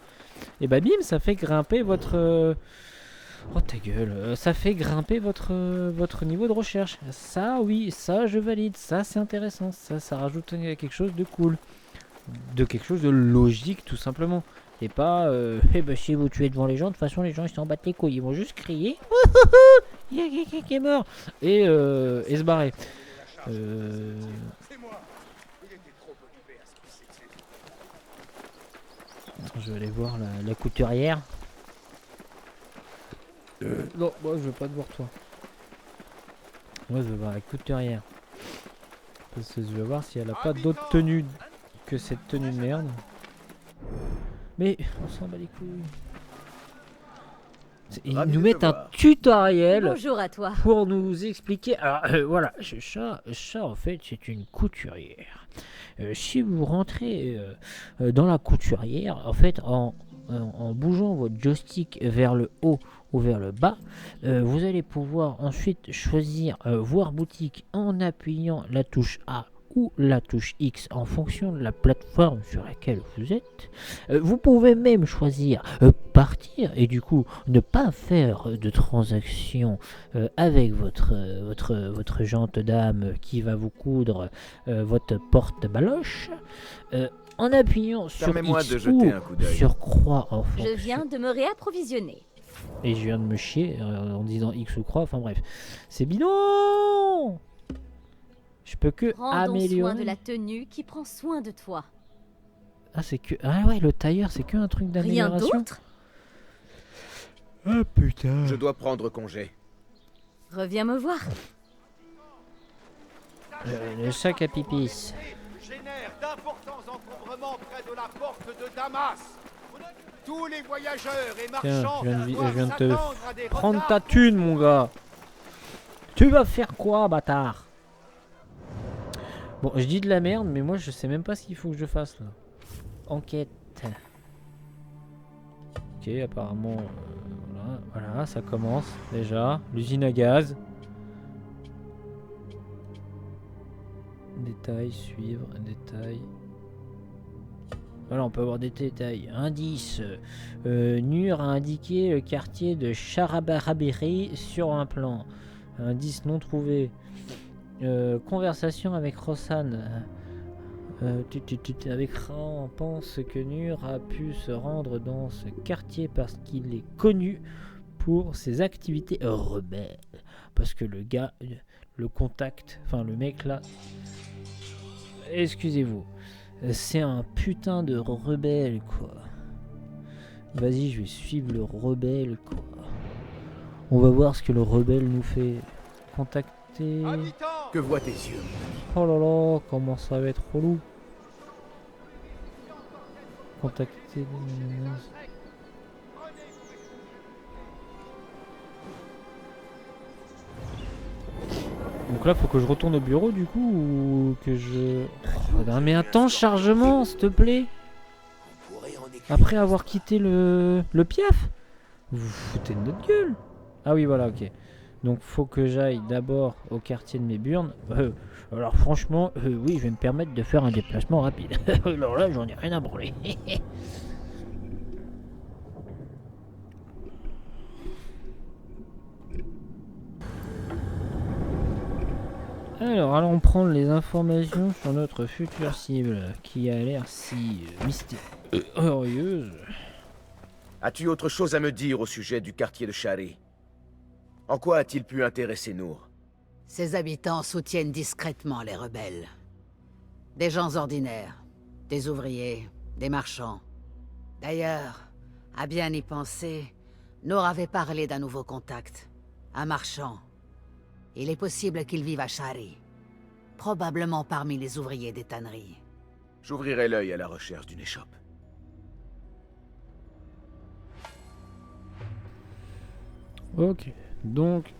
et bah bim ça fait grimper votre... Oh ta gueule, ça fait grimper votre niveau de recherche. Ça oui, ça je valide, ça c'est intéressant, ça rajoute quelque chose de cool. De quelque chose de logique tout simplement. Et pas eh ben si vous tuez devant les gens, de toute façon les gens ils s'en battent les couilles, ils vont juste crier il y a quelqu'un qui est mort et se barrer. Attends, je vais aller voir la couturière. Non, moi je veux pas te voir toi. Moi je veux voir la couturière. Parce que je veux voir si elle a pas d'autres tenues que cette tenue de merde. Mais on s'en bat les couilles. Ils Ravi nous de mettent te un voir. tutoriel Bonjour à toi. pour nous expliquer. Alors voilà, ça en fait c'est une couturière. Si vous rentrez dans la couturière, en fait en bougeant votre joystick vers le haut ou vers le bas, vous allez pouvoir ensuite choisir voir boutique en appuyant la touche A ou la touche X en fonction de la plateforme sur laquelle vous êtes. Vous pouvez même choisir partir et du coup ne pas faire de transaction avec votre jante dame qui va vous coudre votre porte-baloche en appuyant sur Permets-moi X de jeter ou un coup d'œil. sur croix en Je fonction. viens de me réapprovisionner. Et je viens de me chier en disant X ou croix, enfin bref. C'est bidon. Je peux que Prends donc soin améliorer. de la tenue qui prend soin de toi. Ah c'est que... Ah ouais, le tailleur c'est que un truc Rien d'amélioration. d'autre? Ah putain. Je dois prendre congé. Reviens me voir. Le sac à pipis. Génère d'importants encombrements près de la porte de Damas. Tous les voyageurs et Tiens, marchands je viens doivent de te s'attendre à des prendre retards ta thune mon gars. Tu vas faire quoi bâtard? Bon je dis de la merde mais moi je sais même pas ce qu'il faut que je fasse là. Enquête. Ok apparemment voilà ça commence déjà. L'usine à gaz. Détail, suivre, détail. Voilà, on peut avoir des détails. Indice. Nur a indiqué le quartier de Charabarabiri sur un plan. Indice non trouvé. Conversation avec Rosanne. Avec Ran, on pense que Nur a pu se rendre dans ce quartier parce qu'il est connu pour ses activités rebelles. Parce que le gars, le contact, enfin le mec là, excusez-vous, c'est un putain de rebelle quoi. Vas-y, je vais suivre le rebelle quoi. On va voir ce que le rebelle nous fait. Contacter. Que voient tes yeux? Oh là là, comment ça va être relou. Contacter. Donc là, faut que je retourne au bureau du coup ou que je... Oh, non, mais attends, chargement, s'il te plaît. Après avoir quitté le piaf. Vous vous foutez de notre gueule. Ah oui, voilà, ok. Donc faut que j'aille d'abord au quartier de Méburn. Alors franchement, oui, je vais me permettre de faire un déplacement rapide. Alors là, j'en ai rien à branler. Alors, allons prendre les informations sur notre future cible, qui a l'air si mystérieuse. As-tu autre chose à me dire au sujet du quartier de Shari? En quoi a-t-il pu intéresser Nour? Ses habitants soutiennent discrètement les rebelles. Des gens ordinaires, des ouvriers, des marchands. D'ailleurs, à bien y penser, Nour avait parlé d'un nouveau contact. Un marchand. Il est possible qu'il vive à Shari. Probablement parmi les ouvriers des tanneries. J'ouvrirai l'œil à la recherche d'une échoppe. Ok, donc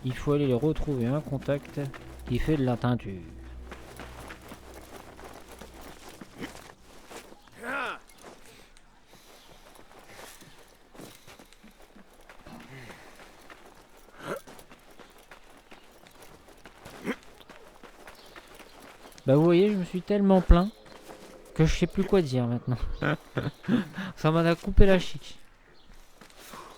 il faut aller retrouver un contact qui fait de la teinture. Bah vous voyez, je me suis tellement plaint que je sais plus quoi dire maintenant. Ça m'en a coupé la chic.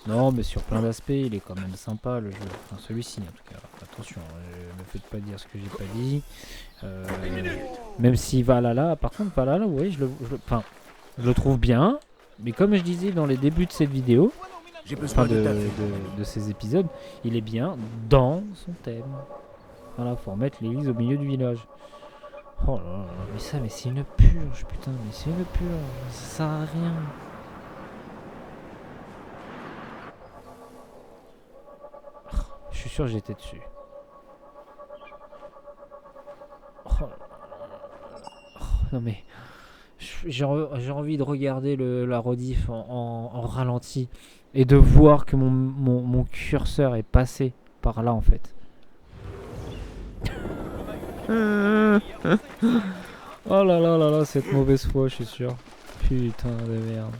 Non, mais sur plein d'aspects, il est quand même sympa le jeu. Enfin, celui-ci en tout cas. Attention, ne me faites pas dire ce que j'ai pas dit. Même si Valhalla, par contre, Valhalla, vous voyez, je le trouve bien. Mais comme je disais dans les débuts de cette vidéo, de ces épisodes, il est bien dans son thème. Voilà, faut remettre l'église au milieu du village. Oh là là, mais c'est une purge, putain, mais c'est une purge, ça sert à rien. Oh, je suis sûr que j'étais dessus. Oh là là. Oh, non mais, j'ai envie de regarder la rediff en ralenti et de voir que mon curseur est passé par là en fait. Oh là là là là, cette mauvaise foi, je suis sûr. Putain de merde.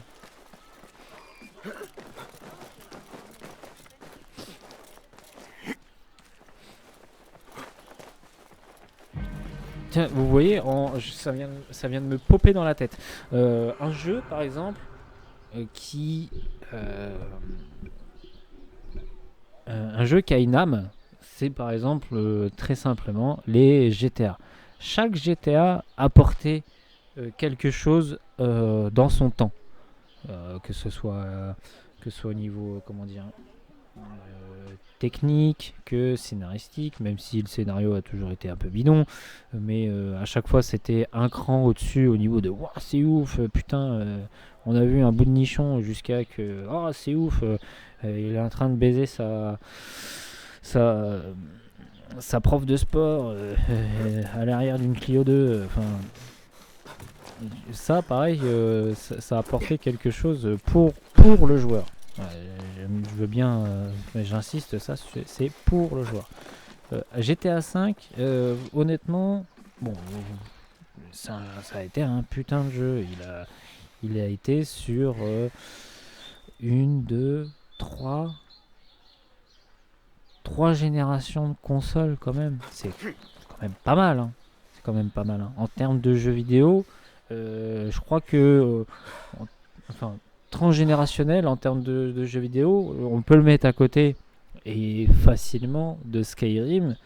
Tiens, vous voyez, ça vient de me popper dans la tête. Un jeu, par exemple, un jeu qui a une âme, c'est par exemple, très simplement, les GTA. Chaque GTA apportait quelque chose dans son temps. Que ce soit au niveau, comment dire, technique que scénaristique, même si le scénario a toujours été un peu bidon, mais à chaque fois c'était un cran au-dessus au niveau de wow, c'est ouf, putain, on a vu un bout de nichon jusqu'à que oh c'est ouf, il est en train de baiser sa prof de sport à l'arrière d'une Clio 2, enfin ça pareil, ça a apporté quelque chose pour le joueur. Je veux bien, mais j'insiste, ça c'est pour le joueur. GTA 5, honnêtement, bon, ça a été un putain de jeu. Il a été sur 1, 2, 3 générations de consoles quand même. C'est quand même pas mal, hein. c'est quand même pas mal. Hein. En termes de jeux vidéo, je crois que, enfin, transgénérationnel en termes de jeux vidéo, on peut le mettre à côté et facilement de Skyrim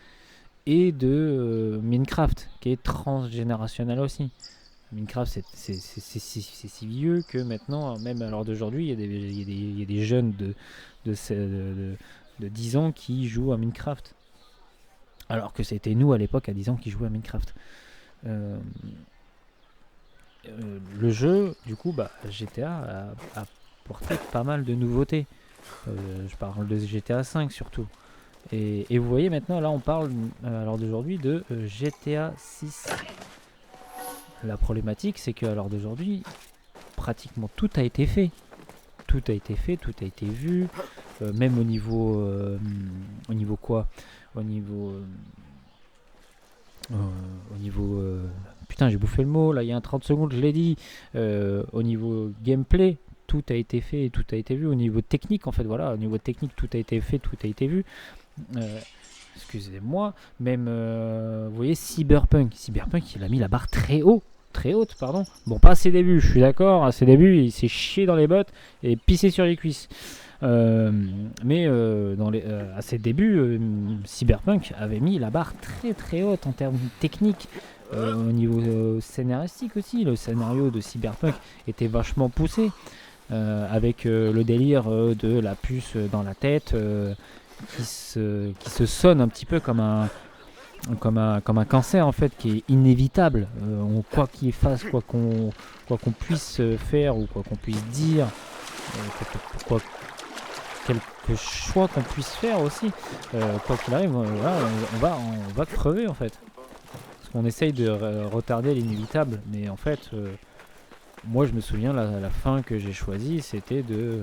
et de Minecraft, qui est transgénérationnel aussi. Minecraft, c'est si vieux que maintenant, même à l'heure d'aujourd'hui, il y a des jeunes de 10 ans qui jouent à Minecraft. Alors que c'était nous à l'époque à 10 ans qui jouaient à Minecraft. Le jeu, du coup, GTA a apporté pas mal de nouveautés. Je parle de GTA 5 surtout. Et vous voyez maintenant, là on parle à l'heure d'aujourd'hui de GTA 6. La problématique, c'est qu'à l'heure d'aujourd'hui, pratiquement tout a été fait. Tout a été fait, tout a été vu. Même au niveau quoi? Au niveau... putain, j'ai bouffé le mot, là il y a un 30 secondes, je l'ai dit. Au niveau gameplay, tout a été fait, tout a été vu. Au niveau technique, en fait, voilà, au niveau technique, tout a été fait, tout a été vu. Excusez-moi, même, vous voyez, Cyberpunk, il a mis la barre très haute, pardon. Bon, pas à ses débuts, je suis d'accord, à ses débuts, il s'est chié dans les bottes et pissé sur les cuisses. Mais à ses débuts, Cyberpunk avait mis la barre très haute en termes techniques. Au niveau scénaristique aussi, le scénario de Cyberpunk était vachement poussé, avec le délire de la puce dans la tête qui se sonne un petit peu comme un cancer en fait, qui est inévitable. Quoi qu'il fasse, quoi qu'on puisse faire ou quoi qu'on puisse dire, quelques choix qu'on puisse faire aussi, quoi qu'il arrive, voilà, on va crever en fait. Parce qu'on essaye de retarder l'inévitable, mais en fait, moi je me souviens la fin que j'ai choisie, c'était de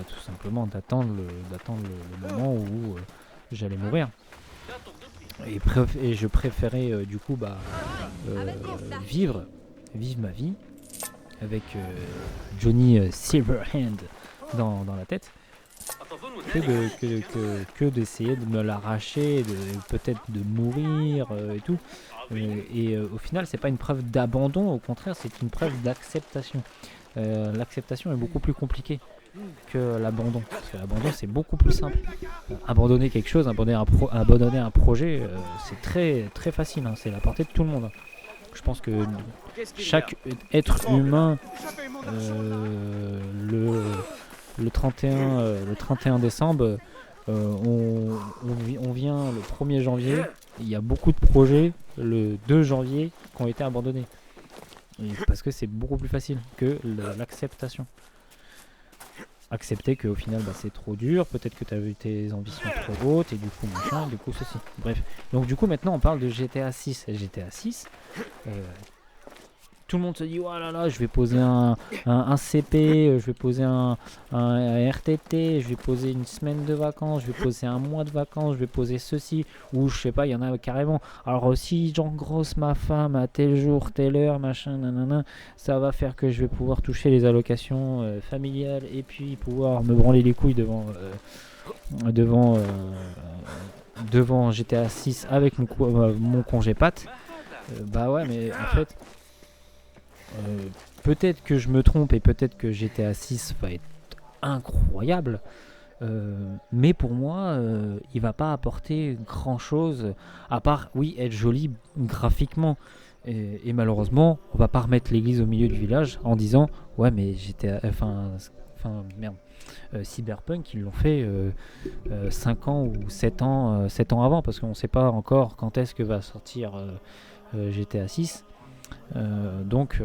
tout simplement d'attendre le moment où j'allais mourir. Et je préférais du coup vivre ma vie avec Johnny Silverhand dans la tête, que d'essayer de me l'arracher, peut-être de mourir et tout. Et au final, c'est pas une preuve d'abandon, au contraire, c'est une preuve d'acceptation. L'acceptation est beaucoup plus compliquée que l'abandon. Parce que l'abandon, c'est beaucoup plus simple. Abandonner quelque chose, abandonner un projet, c'est très facile. Hein, c'est à la portée de tout le monde. Je pense que chaque être humain, le 31 décembre, on vient le 1er janvier. Il y a beaucoup de projets le 2 janvier qui ont été abandonnés. Et parce que c'est beaucoup plus facile que l'acceptation. Accepter qu'au final c'est trop dur, peut-être que tu as eu tes ambitions trop hautes et du coup machin, du coup ceci. Bref. Donc du coup maintenant on parle de GTA 6. GTA 6, tout le monde se dit oh là là, je vais poser un CP, je vais poser un RTT, je vais poser une semaine de vacances, je vais poser un mois de vacances, je vais poser ceci, ou je sais pas, il y en a carrément. Alors si j'engrosse ma femme à tel jour, telle heure, machin, nanana, ça va faire que je vais pouvoir toucher les allocations familiales et puis pouvoir me branler les couilles devant GTA 6 avec mon congé pâte. Bah ouais, mais en fait, peut-être que je me trompe et peut-être que GTA 6 va être incroyable, mais pour moi, il va pas apporter grand chose à part, oui, être joli graphiquement. Et malheureusement, on va pas remettre l'église au milieu du village en disant ouais, mais Cyberpunk, ils l'ont fait 5 ans ou 7 ans avant, parce qu'on sait pas encore quand est-ce que va sortir GTA 6. Donc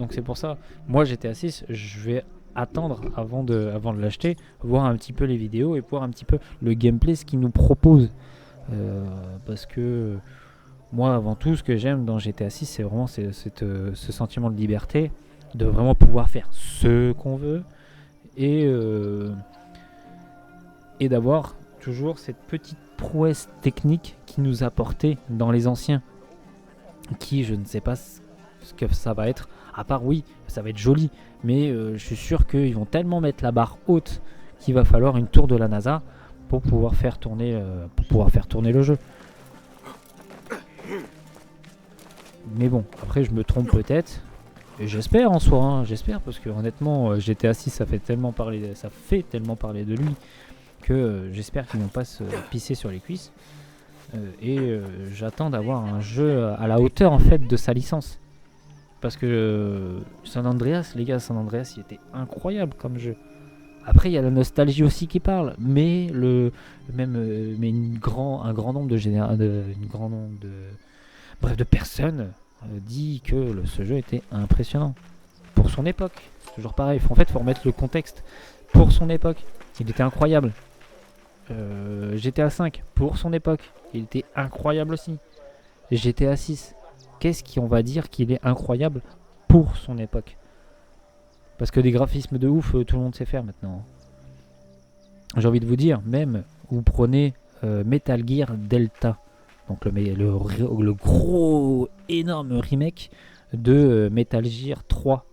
c'est pour ça, moi GTA 6, je vais attendre avant de l'acheter, voir un petit peu les vidéos et voir un petit peu le gameplay, ce qu'il nous propose, parce que moi avant tout ce que j'aime dans GTA 6 c'est vraiment ce sentiment de liberté, de vraiment pouvoir faire ce qu'on veut et d'avoir toujours cette petite prouesse technique qui nous apportait dans les anciens, qui je ne sais pas ce que ça va être, à part oui ça va être joli, mais je suis sûr qu'ils vont tellement mettre la barre haute qu'il va falloir une tour de la NASA pour pouvoir faire tourner le jeu. Mais bon, après je me trompe peut-être. Et j'espère en soi, hein, j'espère, parce que honnêtement, GTA 6 ça fait tellement parler de lui que j'espère qu'ils vont pas se pisser sur les cuisses. J'attends d'avoir un jeu à la hauteur en fait de sa licence. Parce que San Andreas, les gars, San Andreas, il était incroyable comme jeu. Après, il y a la nostalgie aussi qui parle, mais un grand nombre de personnes dit que ce jeu était impressionnant pour son époque. C'est toujours pareil. En fait, faut remettre le contexte pour son époque. Il était incroyable. GTA 5 pour son époque, il était incroyable aussi. GTA 6, qu'est-ce qu'on va dire qu'il est incroyable pour son époque? Parce que des graphismes de ouf, tout le monde sait faire maintenant. J'ai envie de vous dire, même vous prenez Metal Gear Delta, donc le gros énorme remake de Metal Gear 3,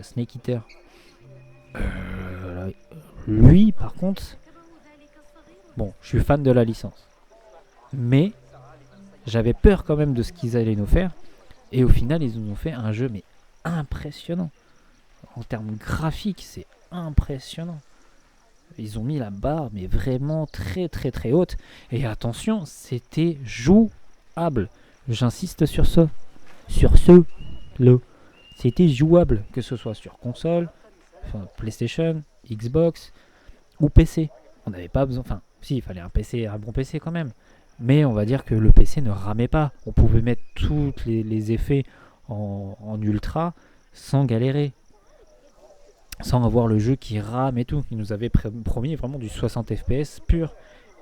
Snake Eater. Lui, par contre, bon, je suis fan de la licence, mais j'avais peur quand même de ce qu'ils allaient nous faire, et au final, ils nous ont fait un jeu mais impressionnant. En termes graphiques, c'est impressionnant. Ils ont mis la barre, mais vraiment très très très haute. Et attention, c'était jouable. J'insiste sur ce. C'était jouable, que ce soit sur console, enfin PlayStation, Xbox ou PC. On n'avait pas besoin. Enfin, si, il fallait un bon PC quand même. Mais on va dire que le PC ne ramait pas. On pouvait mettre tous les effets en ultra sans galérer. Sans avoir le jeu qui rame et tout. Ils nous avaient promis vraiment du 60 fps pur.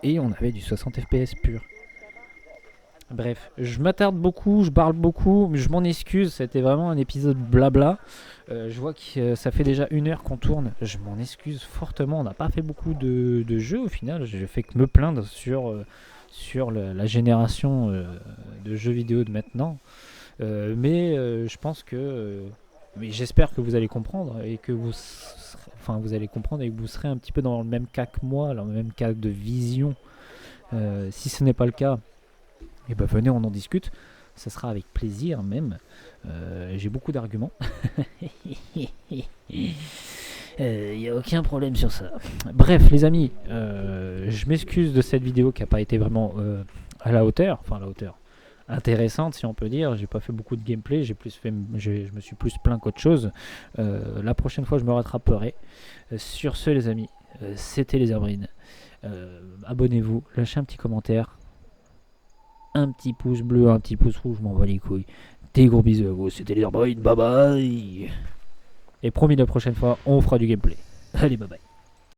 Et on avait du 60 fps pur. Bref, je m'attarde beaucoup, je parle beaucoup, mais je m'en excuse. C'était vraiment un épisode blabla. Je vois que ça fait déjà 1 heure qu'on tourne. Je m'en excuse fortement. On n'a pas fait beaucoup de jeux au final. Je fais que me plaindre sur la génération de jeux vidéo de maintenant. Mais je pense que... mais j'espère que vous allez comprendre et que vous allez comprendre et que vous serez un petit peu dans le même cas que moi, dans le même cas de vision. Si ce n'est pas le cas, et ben venez, on en discute. Ça sera avec plaisir même. J'ai beaucoup d'arguments. Il n'y a aucun problème sur ça. Bref, les amis, je m'excuse de cette vidéo qui n'a pas été vraiment à la hauteur. Enfin, à la hauteur. Intéressante, si on peut dire. J'ai pas fait beaucoup de gameplay, je me suis plus plaint qu'autre chose. La prochaine fois je me rattraperai. Sur ce les amis, c'était les Herbrines. Abonnez-vous, lâchez un petit commentaire, un petit pouce bleu, un petit pouce rouge, je m'en bats les couilles. Des gros bisous à vous, c'était les Herbrines, bye bye. Et promis, la prochaine fois on fera du gameplay. Allez, bye bye.